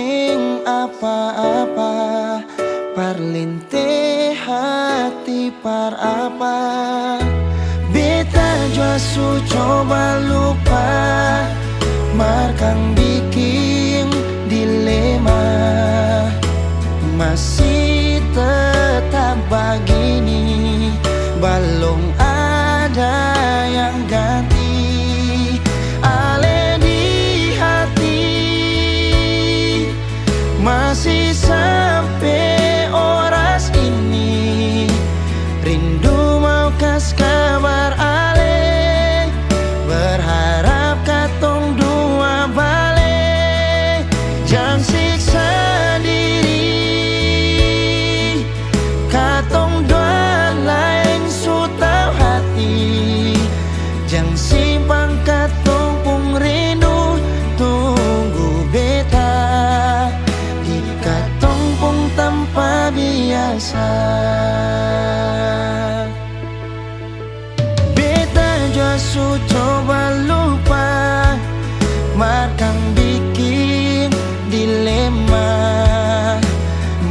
sing apa-apa, parlinte hati par apa. Beta jua su coba lupa, markang bikin dilema. Masih tetap begini, belum ada yang ganti. Ale di hati masih sampai oras ini, rindu mau kas kabar ale, berharap katong dua balik. Jangan siksa diri, katong dua lain su tau hati. Jangan simpang katong pung rindu, tunggu beta di katong pung tanpa biasa. Beta jua su coba lupa, markang bikin dilema.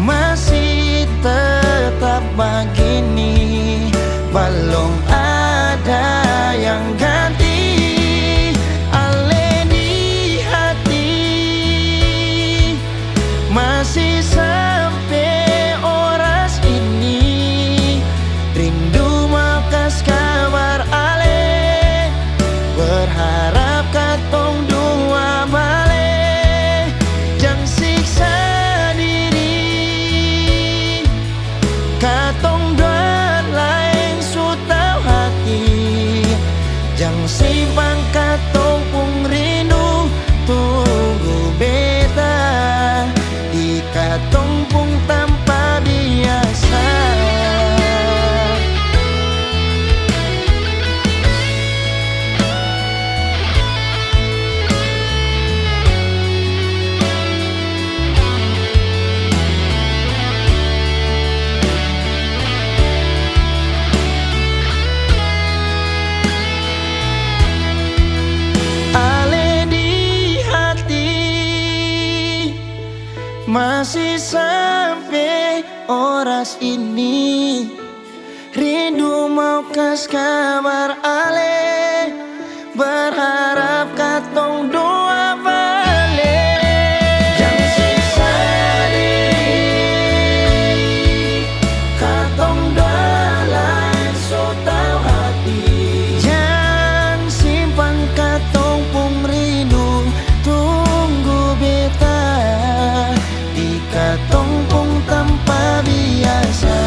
Masih tetap begini, belum ada yang ganti. Ale di hati masih sampai oras ini, rindu mau kas kabar ale, berharap katong dua balik. Jangan siksa diri, katong dua lain su tau hati. Jangan simpang katong pung rindu, tunggu beta di katong pung tanpa biasa. Masih sampai oras ini, rindu mau kas kabar ale, berharap katong dua balik. Jangan siksa diri, katong dua lain su tau hati. Jangan simpan katong pung rindu, tunggu beta di katong pung tanpa biasa,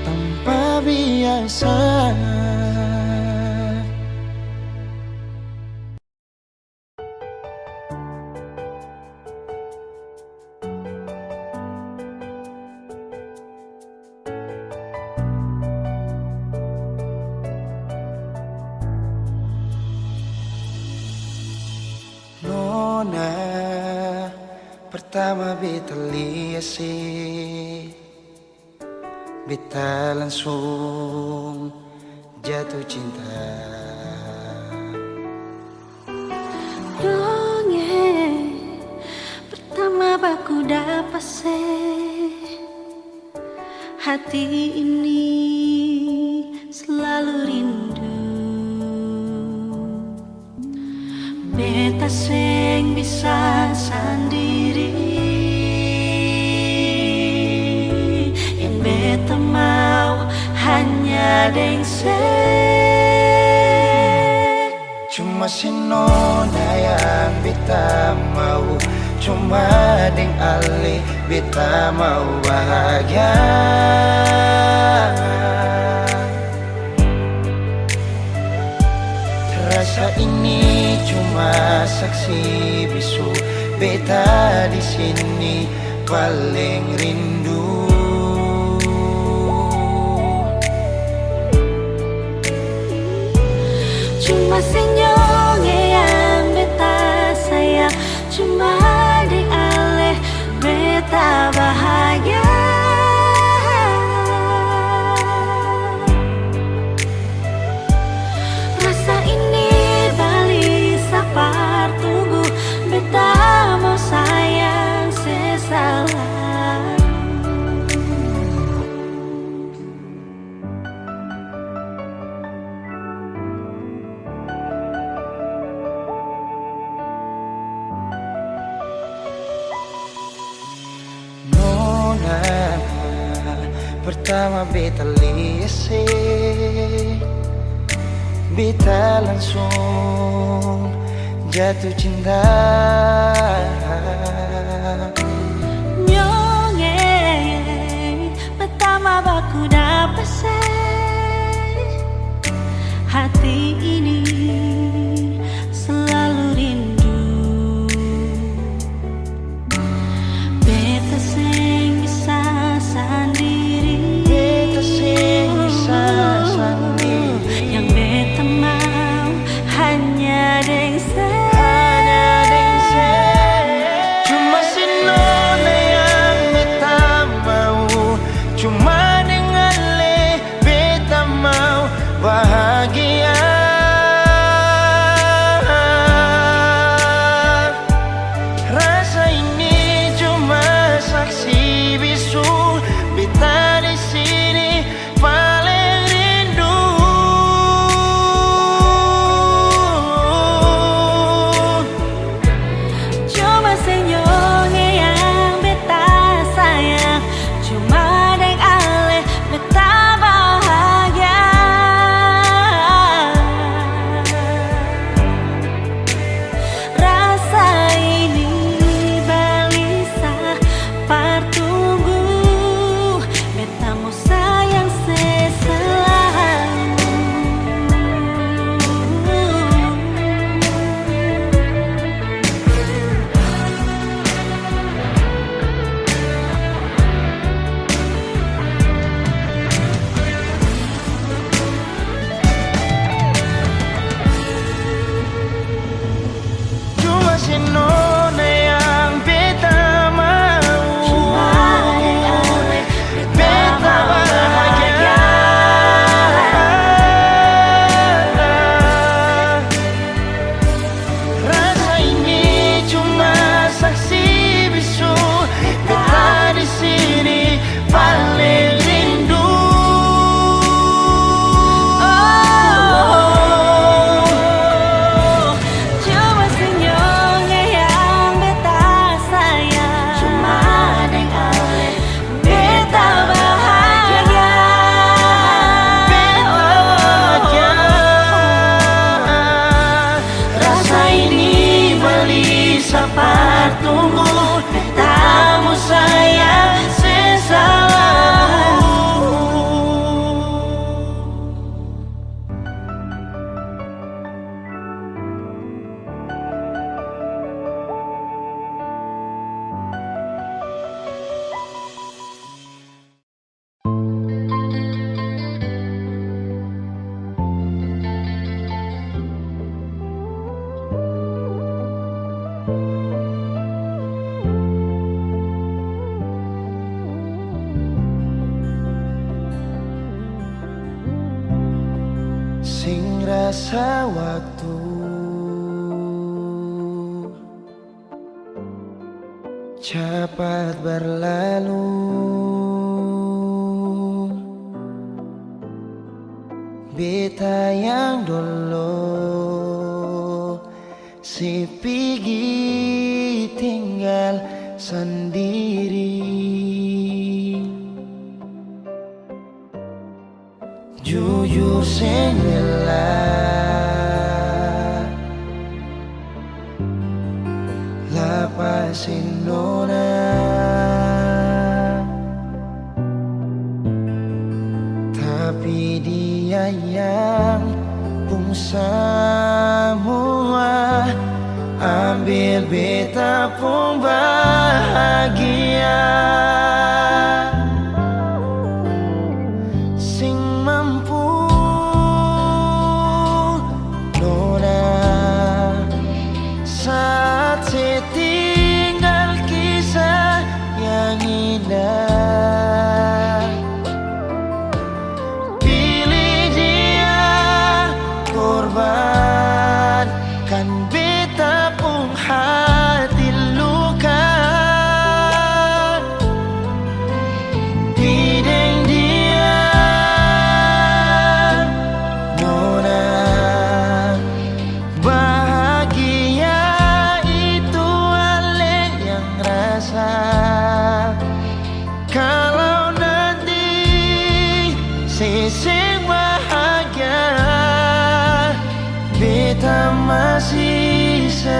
tanpa biasa. Nona, pertama beta lihat sih, beta langsung jatuh cinta. Dongeng pertama baku dapat hati ini selalu rindu. Beta seng bisa sendiri, yang beta mau hanya deng Cuma si Nona yang beta mau, cuma deng Ale beta mau bahagia. Rasa ini cuma saksi bisu, beta di sini paling rindu. Cuma senyumnya yang beta sayang, cuma di Ale beta bahagia. Rasa ini balik sapar tunggu beta pertama beta lese, beta langsung jatuh cinta. Nyonge pertama baku dapat hati ini selalu rindu. Beta sing bisa sendiri, Beta sing bisa sendiri. yang beta mau hanya deng Cuma si nona yang beta mau, cuma dengan le beta mau bahagia. Rasa ini cuma saksi bisu, beta di sini paling rindu. cuma senyumnya yang beta sayang, cuma deng ale beta bahagia. Rasa ini balisa partunggu, beta mau sayang selalu. Cuma si nona yang beta mau, beta bahagia. Rasa ini cuma saksi bisu, beta di sini paling rindu. Cuma senyumnya yang beta sayang, cuma deng ale beta bahagia. Rasa ini balisa partunggu, beta mau sayang selalu. Sing rasa waktu cepat berlalu, beta yang dulu si pigi tinggal sendiri. Jujur sing rela lapasin nona, tapi dia yang pun semua ambil beta pun bahagia. Sing mampu nona saat setinggal kisah yang indah. Pilih dia korbankan beta pun hati luka. Hideng dia nona bahagia itu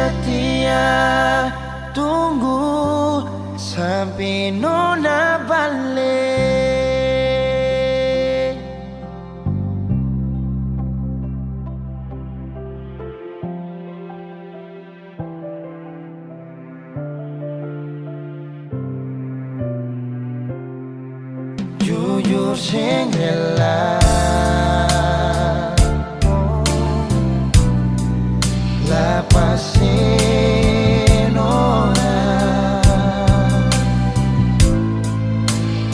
setia tunggu sampai nona balik. Jujur sing rela lepasin orang,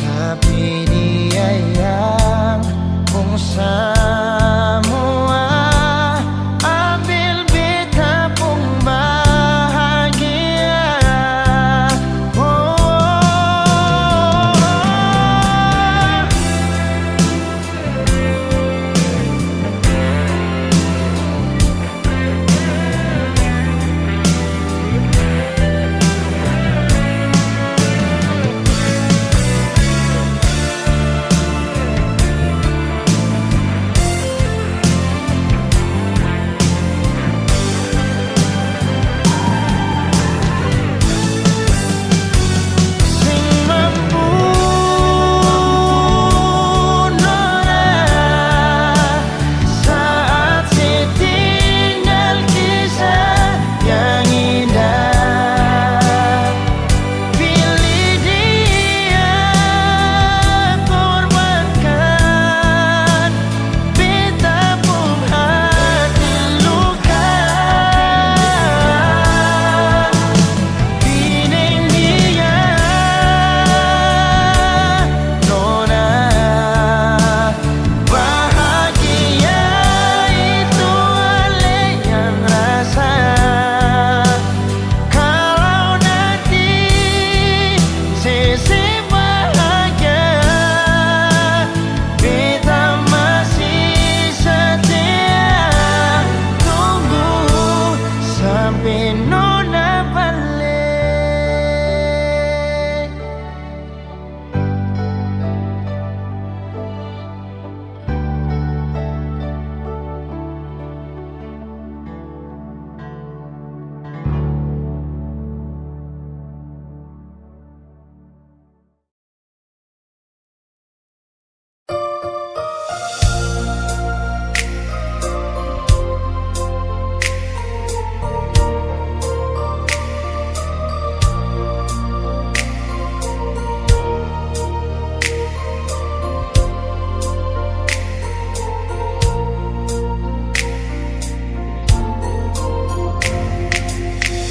tapi dia yang pun semua ambil beta pun bahagia.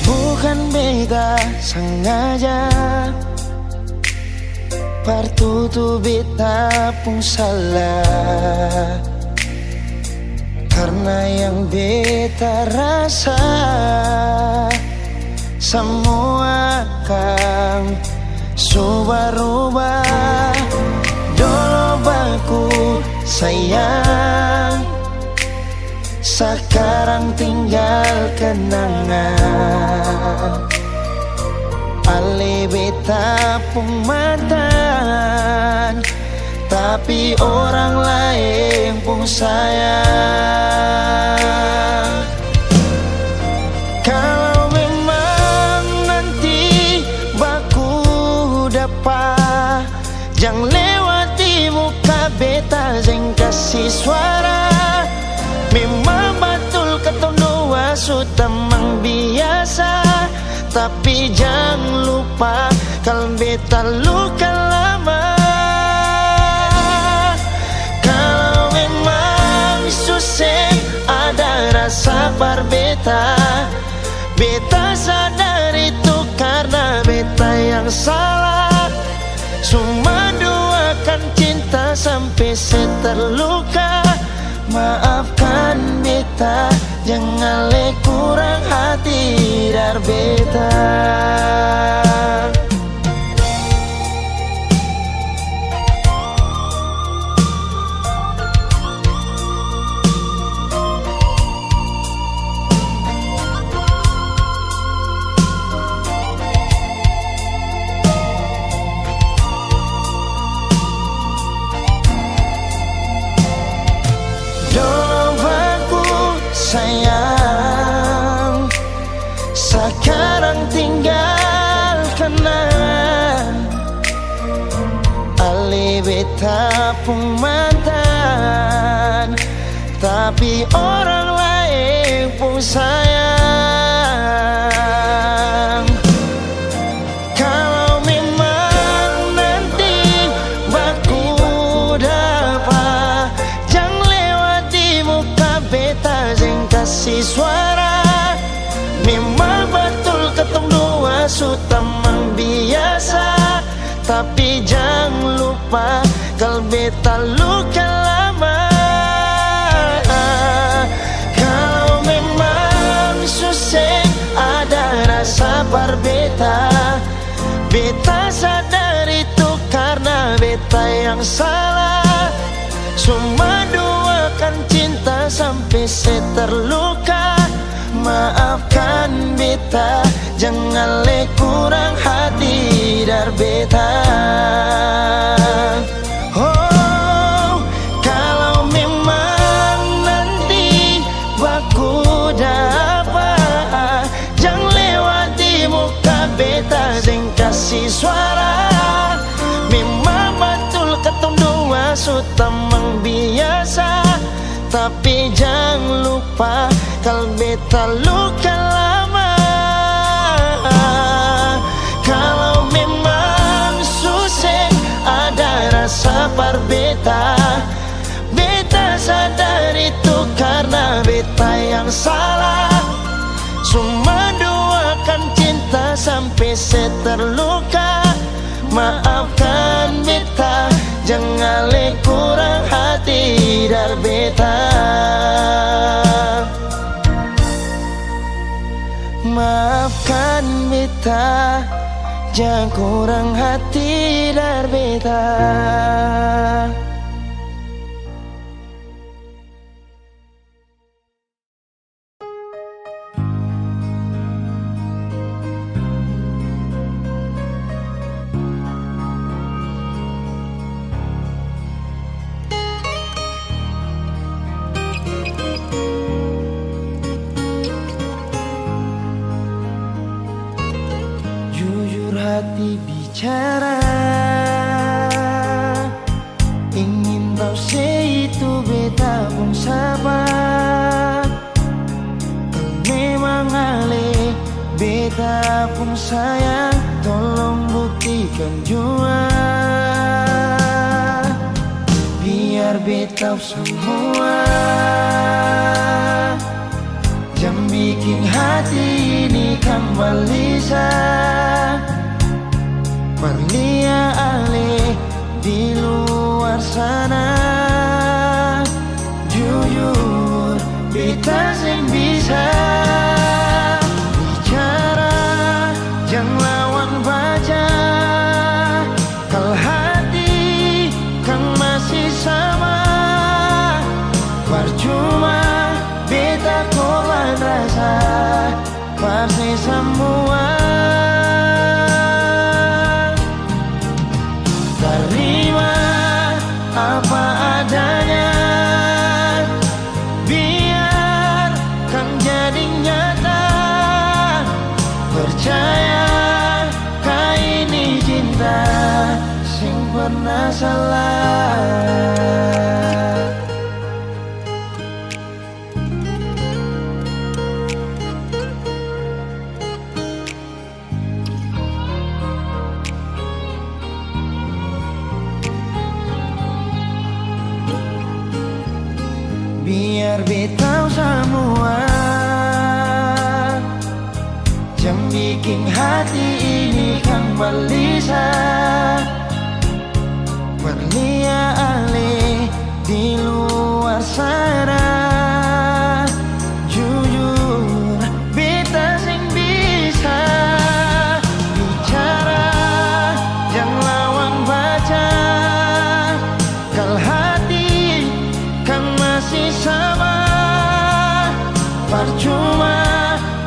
Bukan beta sengaja, partutu beta pun salah, karena yang beta rasa semua kan subah-rubah. Dulu baku sayang, sekarang tinggal kenangan. Ale beta pun mantan, tapi orang lain pun sayang. Kalau memang nanti baku dapat, jangan lewati muka beta, jangan kasih suara. Memang betul kata dua sudah memang biasa, tapi jangan lupa kalau beta luka lama. Kalau memang susah ada rasa berbeta, beta sadar itu karena beta yang salah. Cuma doakan cinta sampai terluka. Maafkan beta, jangan le kurang hati dar beta. Sayang, beta pun mantan, tapi orang lain pun sayang. Kalau memang nanti baku dapat, jangan lewat di muka beta jeng kasih suara. Memang betul ketong dua su teman biasa, tapi jangan lupa kalau beta luka lama. Kalau memang susah ada rasa berbeta, beta sadar itu karena beta yang salah. Cuma duakan cinta sampai saya terluka. Maafkan beta, jangan le kurang hati dar beta. Oh, kalau memang nanti baku dapat, jangan lewati muka beta jeng kasih suara. Memang betul ketong dua su teman biasa, tapi jangan lupa kalau beta luka lama. Kalau memang susah ada rasa berbeta, beta sadar itu karena beta yang salah. Cuma duakan cinta sampai saya terluka. Maafkan beta, jangan le kurang hati dar beta. Maafkan beta, jangan kurang hati dar beta. Hati bicara, ingin tahu itu beta pun sabar. Memang ale beta pun sayang, tolong buktikan jua. Biar beta semua jangan bikin hati ini kembali Perlia ale di luar sana. Jujur beta sing bisa bicara, jangan lawan baca. Kalau hati kan masih sama, percuma beta korban rasa pasti semua. Apa adanya, biar kan jadi nyata. Percaya kau ini cinta sing pernah salah. Biar beta semua jangan bikin hati ini kembali Perlia ale di luar sana. Jujur beta sing bisa bicara, jangan lawan baca. Kalau hati kan masih sama, percuma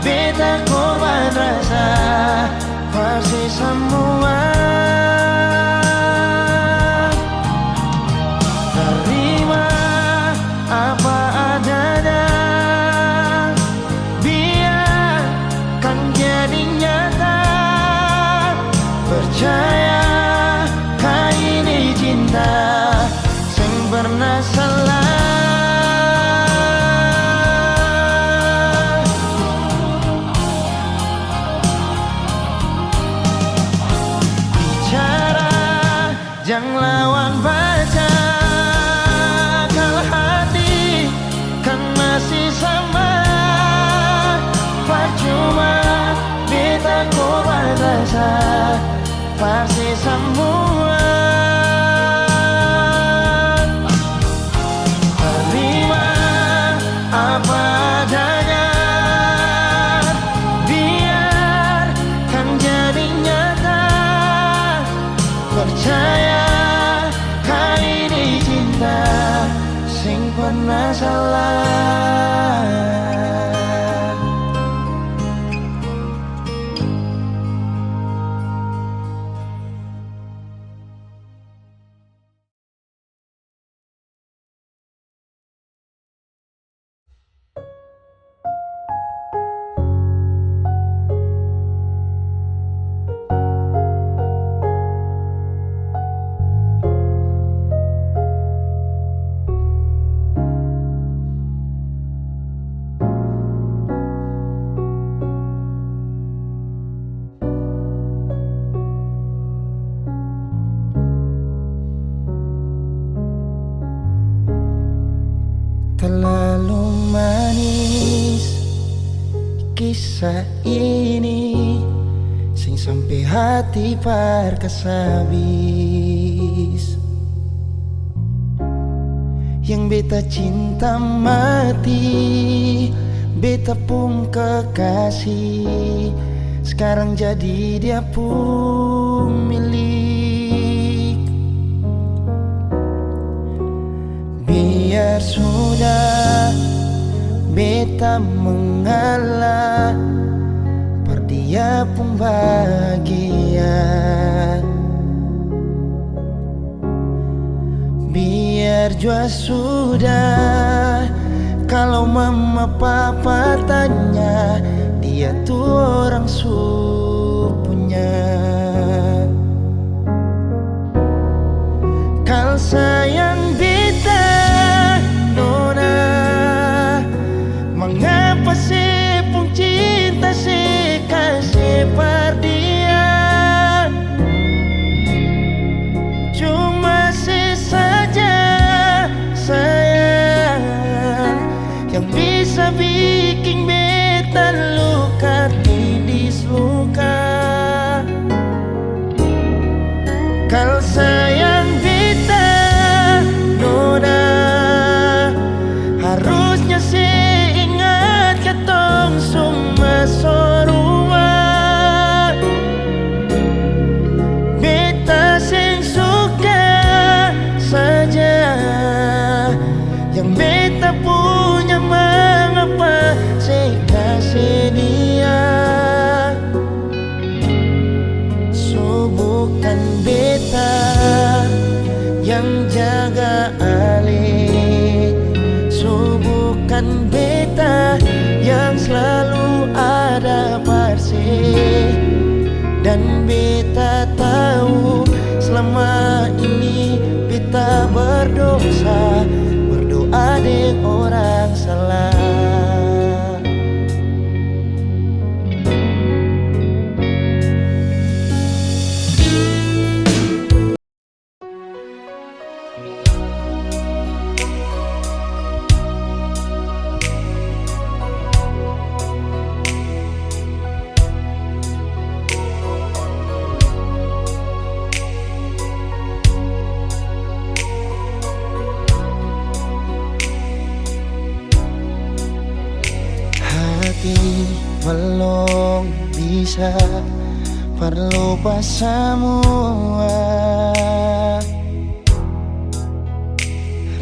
beta korban rasa pasti semua. Terima apa adanya, biar kan jadi nyata. Percaya kau ini cinta Jangan lawan baca kalau hati kan masih sama. Percuma beta korban rasa pasti semua. Terima apa adanya, biarkan jadi nyata. Percaya kali ini cinta sing pernah salah. Terlalu manis kisah ini, sing sampai hati parkas habis. Yang beta cinta mati, beta pun kekasih, sekarang jadi dia pun milik. Biar sudah beta mengalah, per dia pun bahagia. Biar jua sudah, kalau mama papa tanya, dia tuh orang supunya. Kal sayang beta nona, mengapa sih pun cinta sih kasih perdian. Cuma sih saja sayang yang bisa bikin beta luka tidis luka. Kalau sayang beta nona, harusnya sih ingat ketong semua sorua. Beta sing suka saja yang beta punya, mengapa saya kasih dia. So bukan beta yang jaga alih, so bukan beta yang selalu ada parsi. Dan beta tahu selama ini beta berdosa, berdoa dengan orang salah. Belum bisa berlupa semua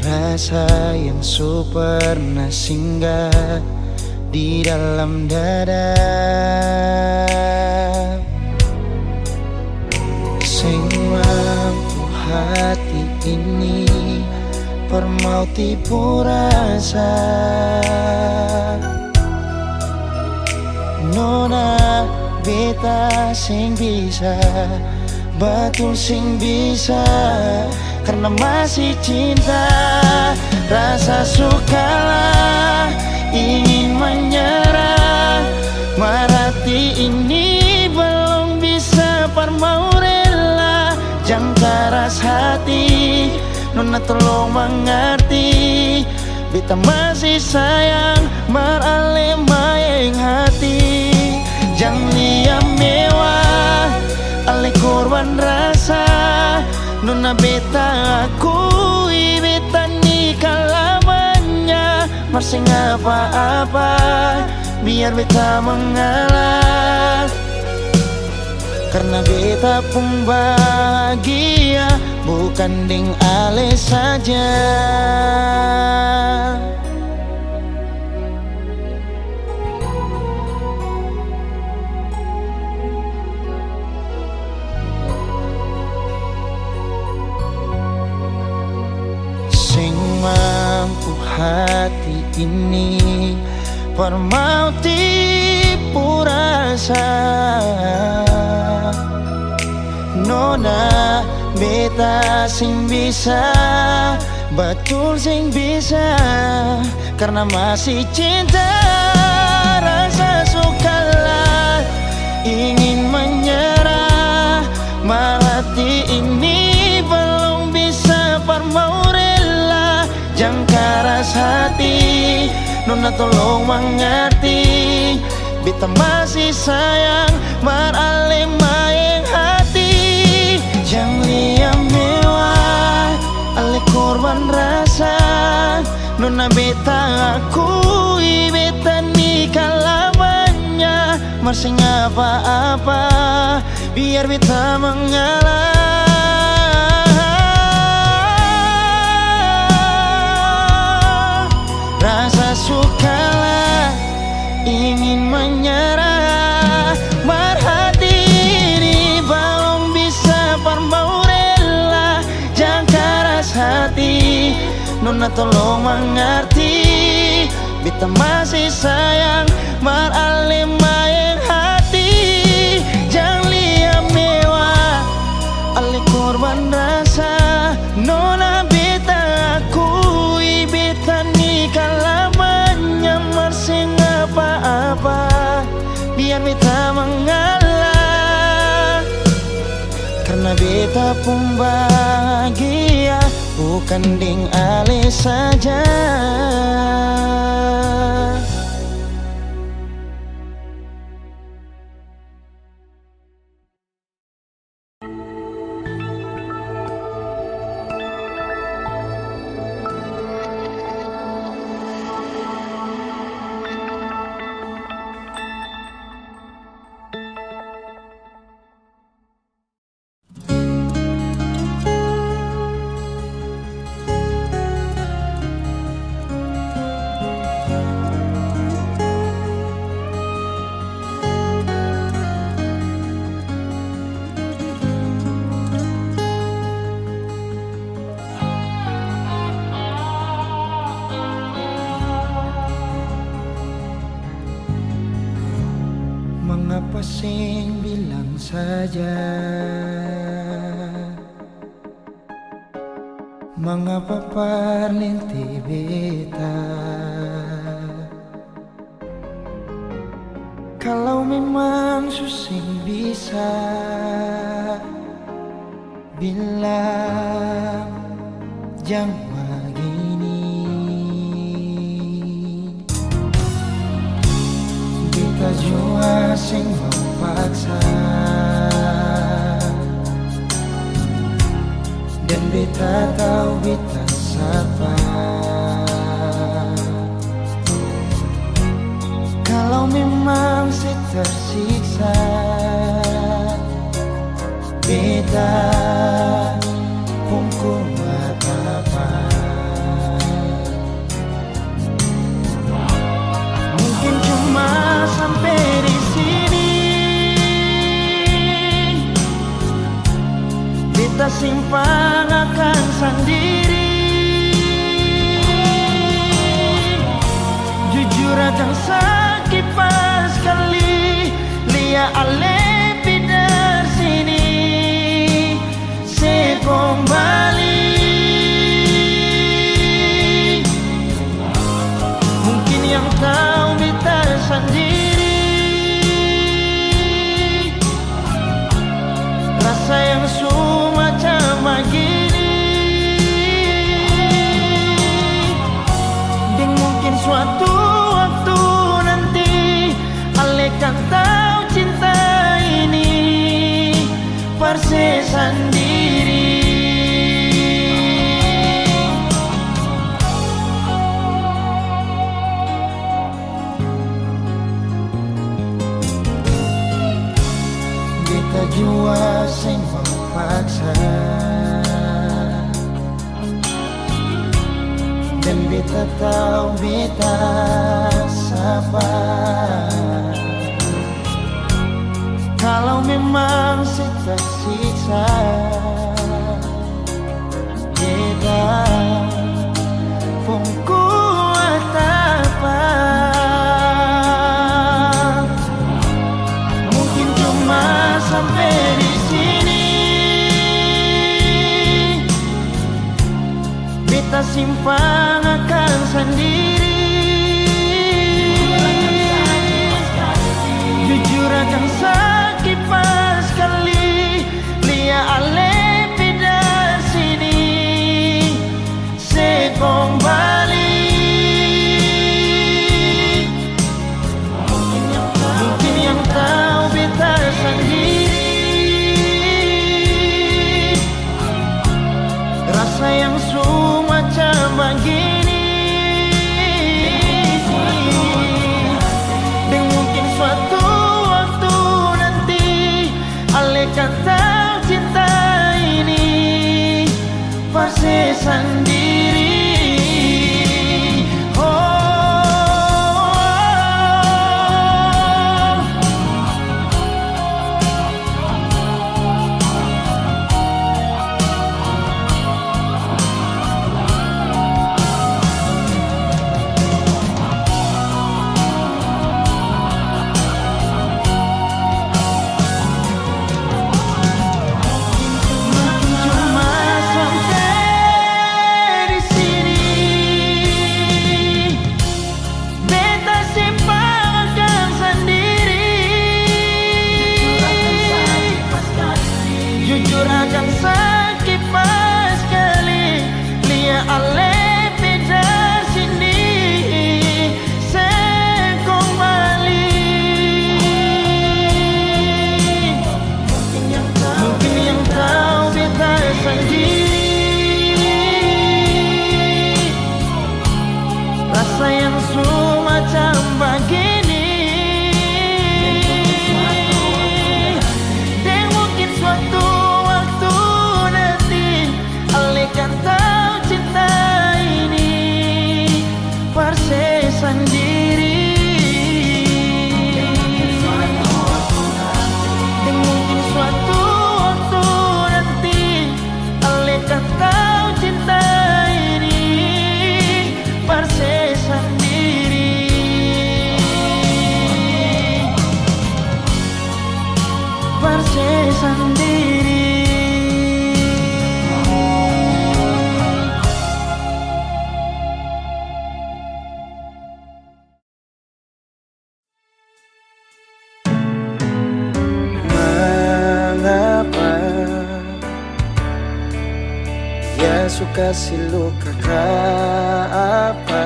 rasa yang pernah singgah di dalam dada. Sing mampu hati ini permau tipu rasa. Nona beta sing bisa, betul sing bisa, karena masih cinta. Rasa sukalah ingin menyerah, marati ini belum bisa permau rela. Jangan keras hati Nona tolong mengerti, beta masih sayang marale maeng hati. Jangan liam mewah, ale korban rasa. Nona beta akui, beta nikah lamanya. Masih apa-apa, biar beta mengalah. Karena beta pun bahagia, bukan deng ale saja. Sing mampu hati ini permauti purasa. Nona beta sing bisa, betul sing bisa. Karena masih cinta, rasa sukalah ingin menyerah. Hati ini belum bisa parmau rela. Jangan keras hati, Nona tolong mengerti, beta masih sayang marale maeng hati. Jangan liam mewah, ale korban rasa. Nona beta akui, beta nikah lamanya. Masih apa-apa, biar beta mengalah. Rasa sukalah ingin menyerah. Marhati ini belum bisa parmau rela. Jangan keras hati, Nona tolong mengerti, beta masih sayang marale maeng hati. Jangan liam mewah, ale korban rasa. Nona beta akui, beta nikah lamanya. Masih apa-apa, biar beta mengalah. Karena beta pun bahagia, bukan deng ale saja. Mengapa sing bilang saja? Mengapa parlinti beta? Kalau memang susing bisa bilang jangan begini. Beta jua sing memaksa, dan beta tahu beta sabar. Kalau memang saya tersiksa, beta pun kuat apa. Mungkin cuma sampai di sini, beta simpang akan sendiri. Jujur aja sakit pas kali lihat ale pindah sini. Saya kembali, mungkin yang tahu beta sendiri. Rasa yang semacam begini parse sendiri. Beta jua sing paksa, dan beta tahu beta siapa. Kalau memang siksa beta pun kuat apa. Mungkin cuma sampai di sini. Beta simpan akan sendiri. Jujur akan sakit pas kali lia ale pida sini se kembali. Mungkin yang tahu beta sendiri, rasa yang semacam begini. Dan mungkin suatu waktu nanti ale kan tahu cinta ini pasti sendiri. Jujur akan sakit pas kali lia ale beda sini se kembali. Mungkin yang tahu beta sendiri, rasa yang semacam begini. Dan mungkin suatu kan tahu cinta ini parse sendiri. Dan mungkin suatu waktu nanti ale kan tahu cinta ini parse sendiri. Parse sendiri. Suka siluka apa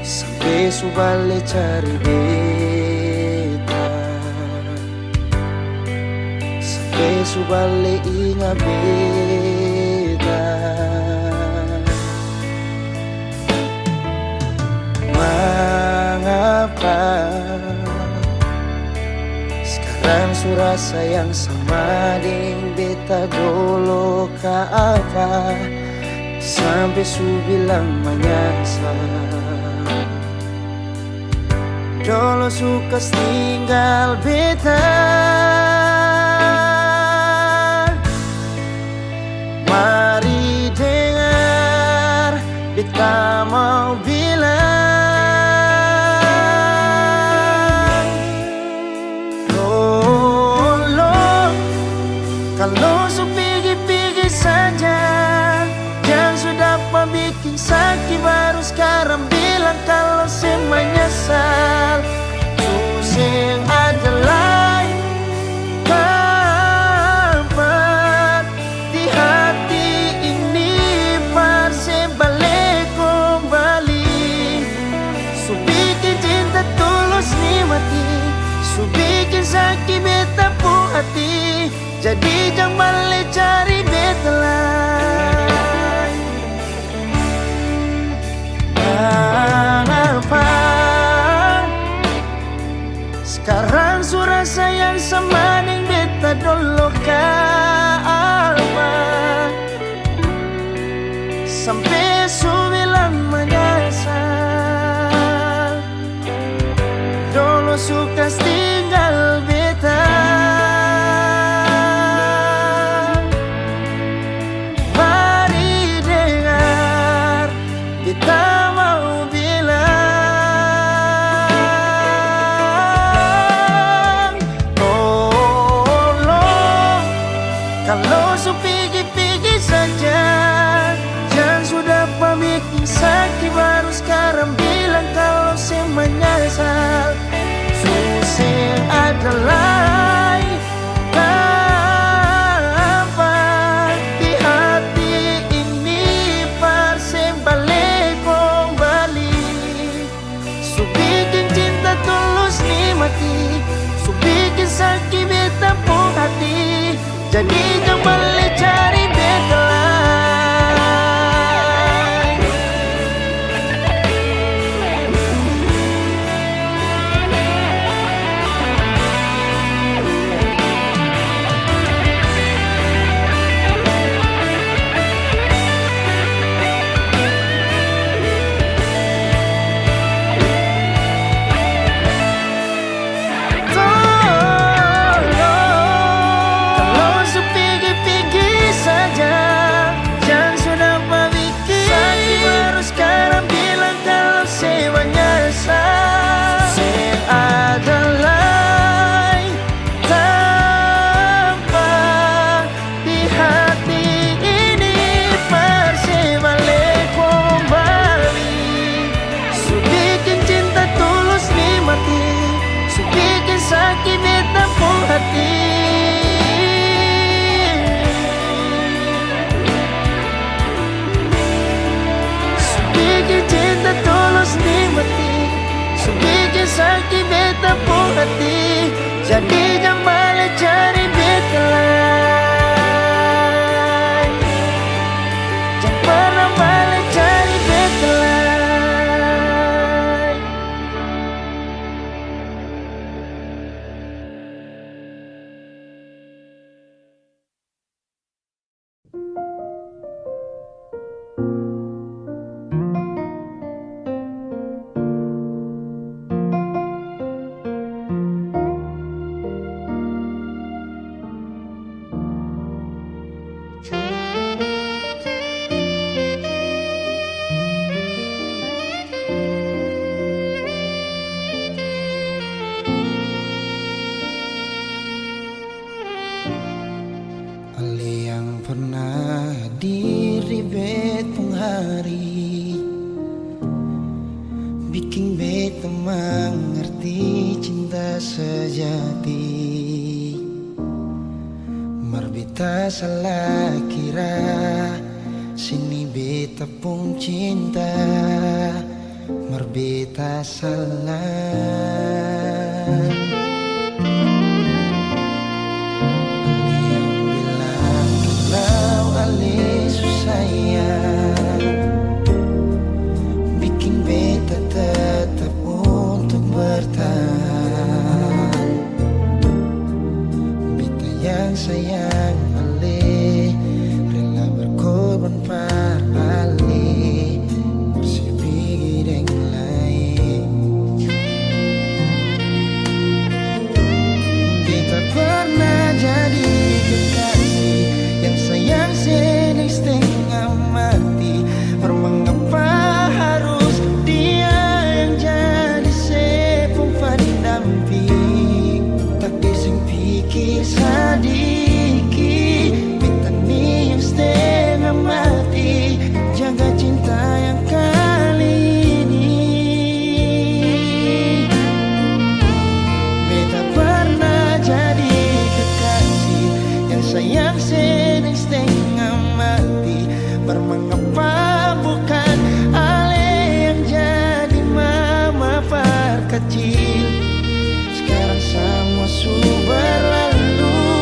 sampai subale cari beta, sampai subale ingat beta. Mengapa sekarang surasa yang sama dengan beta dulu ke apa sampai su bilang menyesal. Dulu suka tinggal beta, mari dengar beta mau bilang. Kalau su pergi-pergi saja, yang sudah bikin sakit baru sekarang bilang kalau saya menyesal. Pusing aja lah tempat di hati ini parse balik kembali. Su bikin cinta tulus ni mati, su bikin sakit beta pun hati. Jadi jangan balik cari beta lain. Mengapa sekarang surah sayang sama ning beta dulu kalma, sampai subilang menyesal. Dulu suka tinggal beta, mari dengar beta mau bilang. Tolong kalau supigi-pigi saja, jangan sudah pamikin sakit baru sekarang bilang kalau saya menyesal. Susah adalah tanpa di hati ini parse balik kembali. Su bikin cinta tulus nikmati, su bikin sakit beta pun hati. Jadi jangan balik cari beta lain. Kalau sepigi-pigi saja, jangan sudah pamikin sakit baru sekarang bilang kalau saya menyesal. Saya adalah tanpa di hati ini pasti balik kembali. Su bikin cinta tulus nikmati, su bikin sakit beta pun hati. Su bikin cinta tulus nikmati, su bikin sakit beta pun hati. Jadi jangan balik cari beta lain. Jangan pernah balik cari beta lain. Ale yang pernah hadir di betong hari, bikin beta mengerti cinta sejati. Marbeta salah kira, sini beta pun cinta. Marbeta salah. Sayang, bikin beta tetap untuk bertahan. Beta yang sayang Ale, rela berkorban par Ale, bersipigi deng lain. Beta pernah jadi kekasih yang sayang seneng setengah mati. Mengapa harus dia yang jadi sepung pendamping? Tak dising pikir sadiki, beta ni yang setengah mati. Jaga cinta yang kali ini. Beta pernah jadi kekasih yang sayang seneng setengah mati. Mengapa bukan Ale yang jadi mama par kecil? Sekarang semua su berlalu.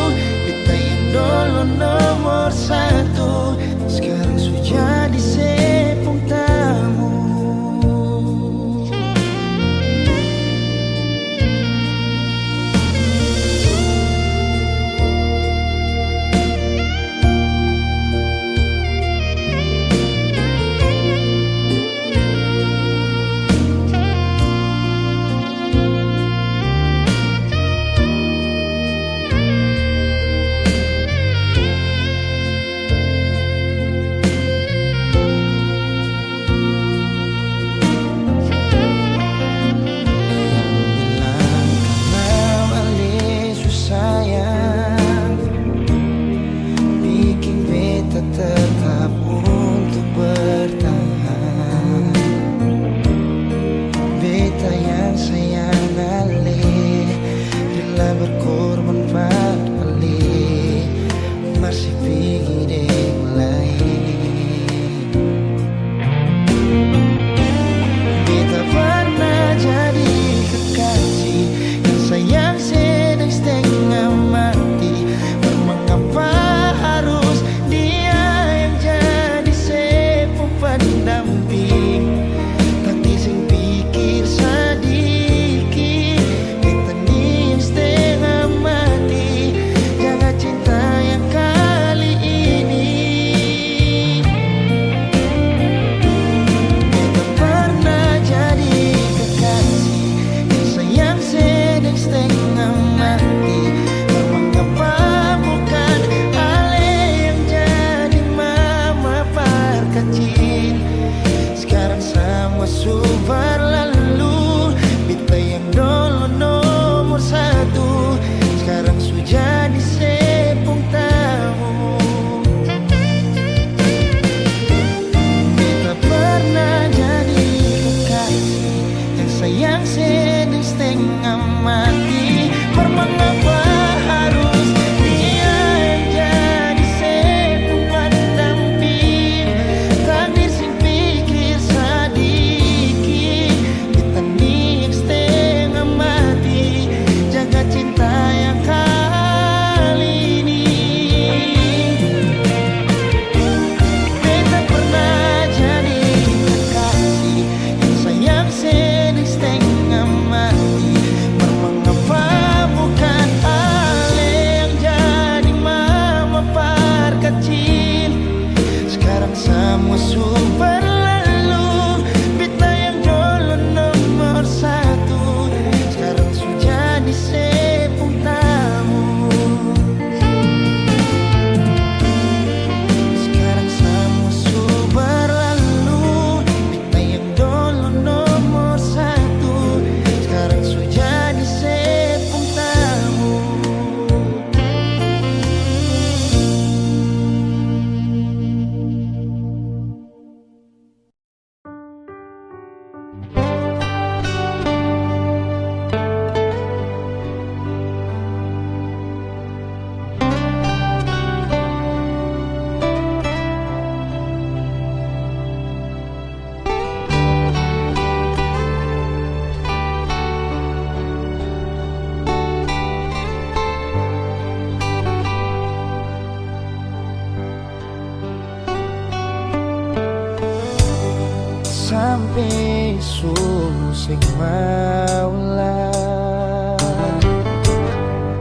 maulah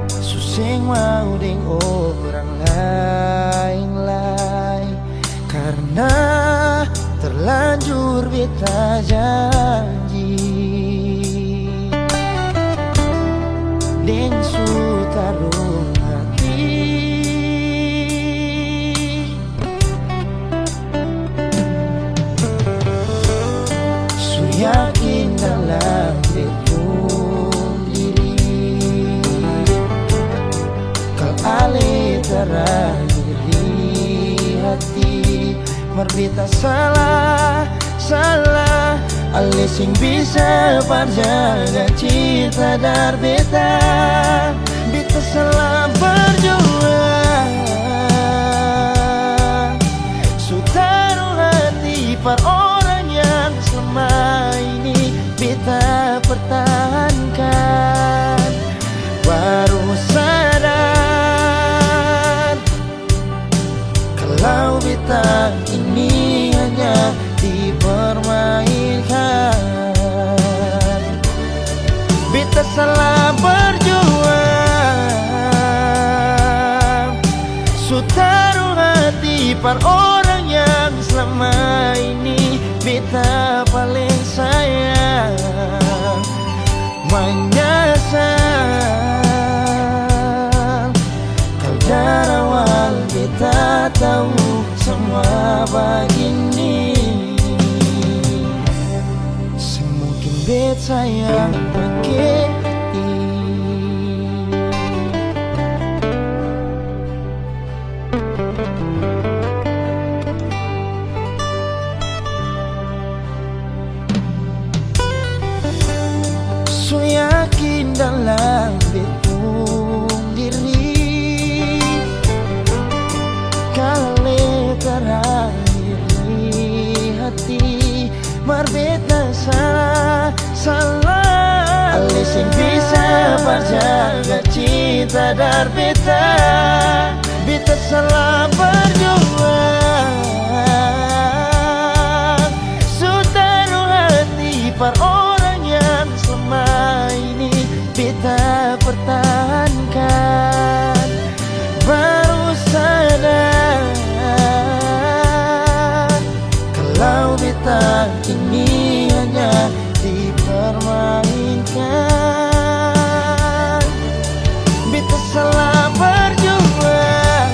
susing mau ding orang lain karena terlanjur beta janji deng su tarung hati su yakin dalam betul diri kal ale terakhir di hati merbita salah ale sing bisa parjaga cinta dar beta salah berjuang su taruh hati par orang yang selama ini beta pertahankan baru sadar kalau beta ini hanya dipermainkan. Beta salah berjuang su taruh hati par orang yang selama ini beta paling sayang menyesal kau dari awal beta tahu semua begini semungkin bet sayang pakai so yakin dalam betul diri kali terakhir di hati berbeda salah ale sing bisa berjaga cinta dar beta salah berjuang su taruh hati par orang yang selama ini beta pertahankan baru sadar kalau beta ini hanya dipermainkan beta salah berjuang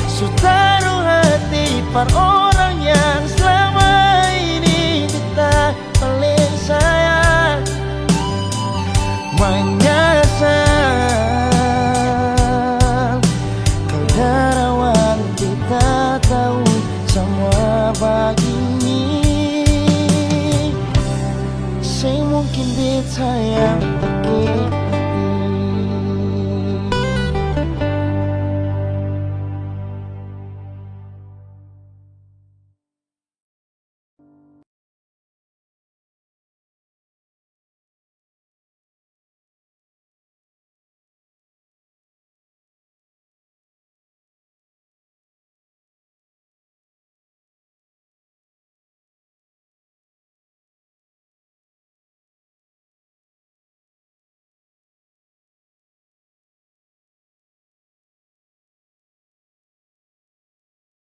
su taruh hati par orang yang selama ini beta paling sayang menyesal kau dari awal beta tahu semua begini sing mungkin beta sayang